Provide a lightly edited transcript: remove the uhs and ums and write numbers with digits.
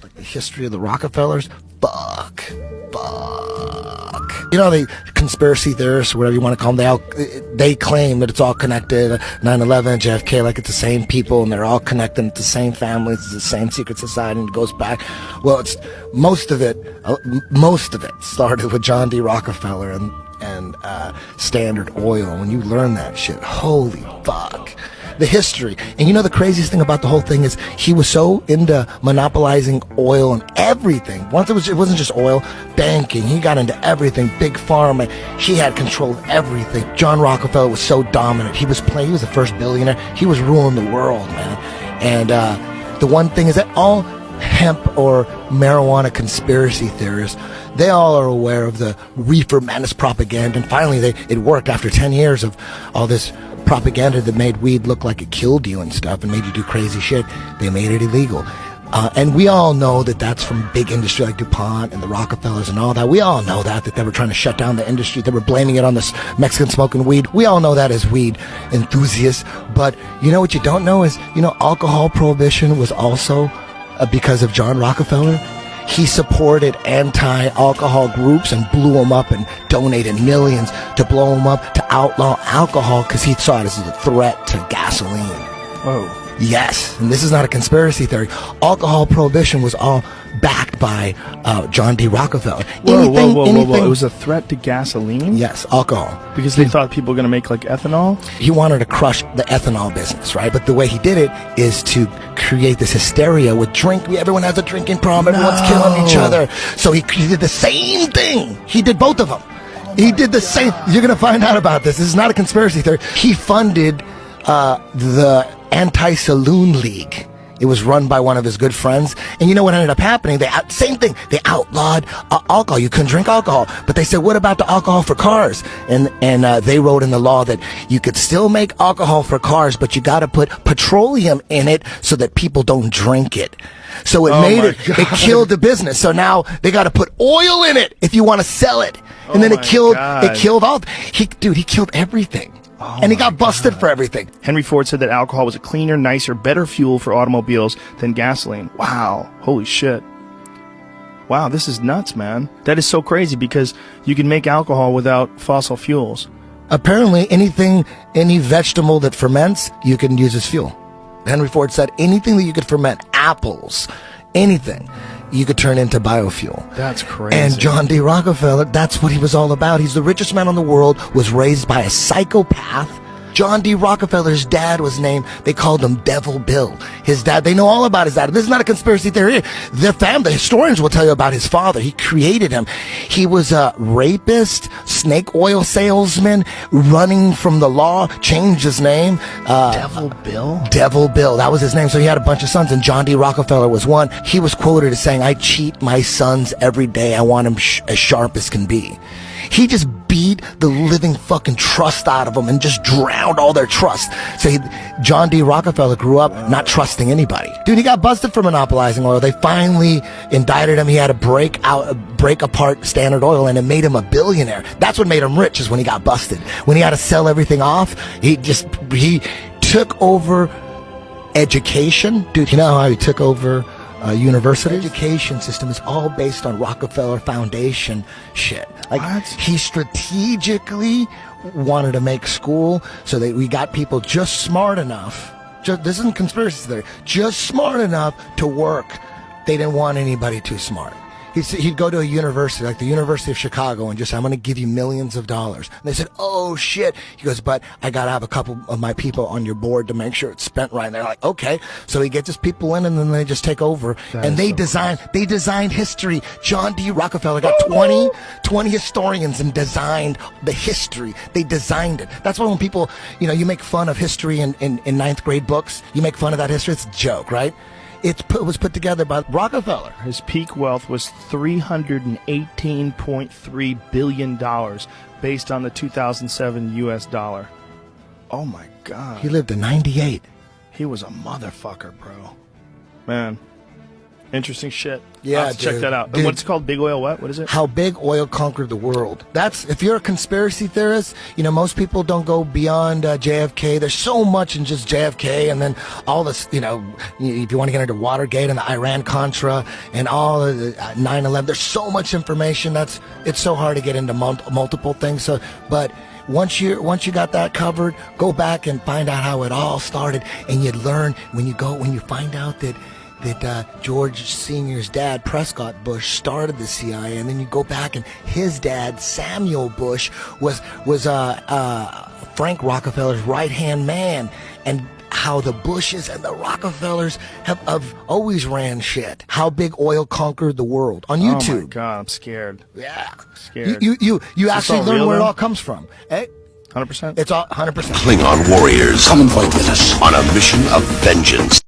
like the history of the Rockefellers, fuck. You know, the conspiracy theorists, whatever you want to call them, they claim that it's all connected. 9/11, JFK, like it's the same people, and they're all connected. It's the same families, it's the same secret society, and it goes back. Well, it's most of it started with John D. Rockefeller and Standard Oil. When you learn that shit, holy fuck. The history. And you know the craziest thing about the whole thing is he was so into monopolizing oil and everything. Once it wasn't just oil, banking. He got into everything, big pharma. He had control of everything. John Rockefeller was so dominant. He was the first billionaire. He was ruling the world, man. And the one thing is that all hemp or marijuana conspiracy theorists, they all are aware of the reefer madness propaganda. And finally, it worked after 10 years of all this propaganda that made weed look like it killed you and stuff and made you do crazy shit. They made it illegal. And we all know that that's from big industry like DuPont and the Rockefellers and all that. We all know that they were trying to shut down the industry. They were blaming it on this Mexican smoking weed. We all know that as weed enthusiasts. But you know what you don't know is, you know, alcohol prohibition was also because of John Rockefeller. He supported anti-alcohol groups and blew them up and donated millions to blow them up to outlaw alcohol because he saw it as a threat to gasoline. Whoa. Yes, and this is not a conspiracy theory. Alcohol prohibition was all backed by John D. Rockefeller. Whoa. It was a threat to gasoline? Yes, alcohol. Because they thought people were going to make like ethanol? He wanted to crush the ethanol business, right? But the way he did it is to create this hysteria with drink. Everyone has a drinking problem. Everyone's killing each other. So he did the same thing. He did both of them. He did the same. You're going to find out about this. This is not a conspiracy theory. He funded the Anti-Saloon League. It was run by one of his good friends. And you know what ended up happening? Same thing. They outlawed alcohol. You couldn't drink alcohol. But they said, what about the alcohol for cars? And they wrote in the law that you could still make alcohol for cars, but you got to put petroleum in it so that people don't drink it. So it killed the business. So now they got to put oil in it if you want to sell it. And then it killed all. He killed everything. And he got busted for everything. Henry Ford said that alcohol was a cleaner, nicer, better fuel for automobiles than gasoline. Wow. Holy shit. Wow, this is nuts, man. That is so crazy because you can make alcohol without fossil fuels. Apparently, any vegetable that ferments, you can use as fuel. Henry Ford said anything that you could ferment, apples, anything, you could turn into biofuel. That's crazy. And John D. Rockefeller, that's what he was all about. He's the richest man in the world, was raised by a psychopath. John D. Rockefeller's dad was named, they called him Devil Bill. His dad, they know all about his dad. This is not a conspiracy theory. Their family, historians will tell you about his father. He created him. He was a rapist, snake oil salesman, running from the law, changed his name. Devil Bill? Devil Bill, that was his name. So he had a bunch of sons, and John D. Rockefeller was one. He was quoted as saying, I cheat my sons every day. I want them as sharp as can be. He just beat the living fucking trust out of them and just drowned all their trust. So John D. Rockefeller grew up not trusting anybody. Dude, he got busted for monopolizing oil. They finally indicted him. He had to break apart Standard Oil, and it made him a billionaire. That's what made him rich, is when he got busted. When he had to sell everything off, he took over education. Dude, you know how he took over university? The education system is all based on Rockefeller Foundation shit. Like, what? He strategically wanted to make school so that we got people just smart enough. This isn't conspiracy theory. Just smart enough to work. They didn't want anybody too smart. He'd go to a university, like the University of Chicago, and just say, I'm going to give you millions of dollars. And they said, oh, shit. He goes, but I got to have a couple of my people on your board to make sure it's spent right. And they're like, okay. So he gets his people in, and then they just take over. And they designed history. John D. Rockefeller got 20 historians and designed the history. They designed it. That's why when people, you make fun of history in ninth grade books, you make fun of that history. It's a joke, right? It was put together by Rockefeller. His peak wealth was $318.3 billion based on the 2007 U.S. dollar. Oh, my God. He lived to 98. He was a motherfucker, bro. Man. Interesting shit. Yeah, I'll have to check dude. that out. Dude. And what's it called? Big Oil what? What is it? How big oil conquered the world. That's, if you're a conspiracy theorist, you know, most people don't go beyond JFK. There's so much in just JFK, and then all this, you know, if you want to get into Watergate and the Iran-Contra and all of the 9/11, there's so much information. It's so hard to get into multiple things. So, but once you got that covered, go back and find out how it all started, and you'd learn when you find out that George Sr.'s dad, Prescott Bush, started the CIA, and then you go back and his dad, Samuel Bush, was Frank Rockefeller's right-hand man, and how the Bushes and the Rockefellers have always ran shit. How big oil conquered the world on YouTube. Oh my God, I'm scared. Yeah, Scared. You actually all learn real where it then? all comes from. Eh? 100%? It's all 100%. Klingon warriors, come and fight with us on a mission of vengeance.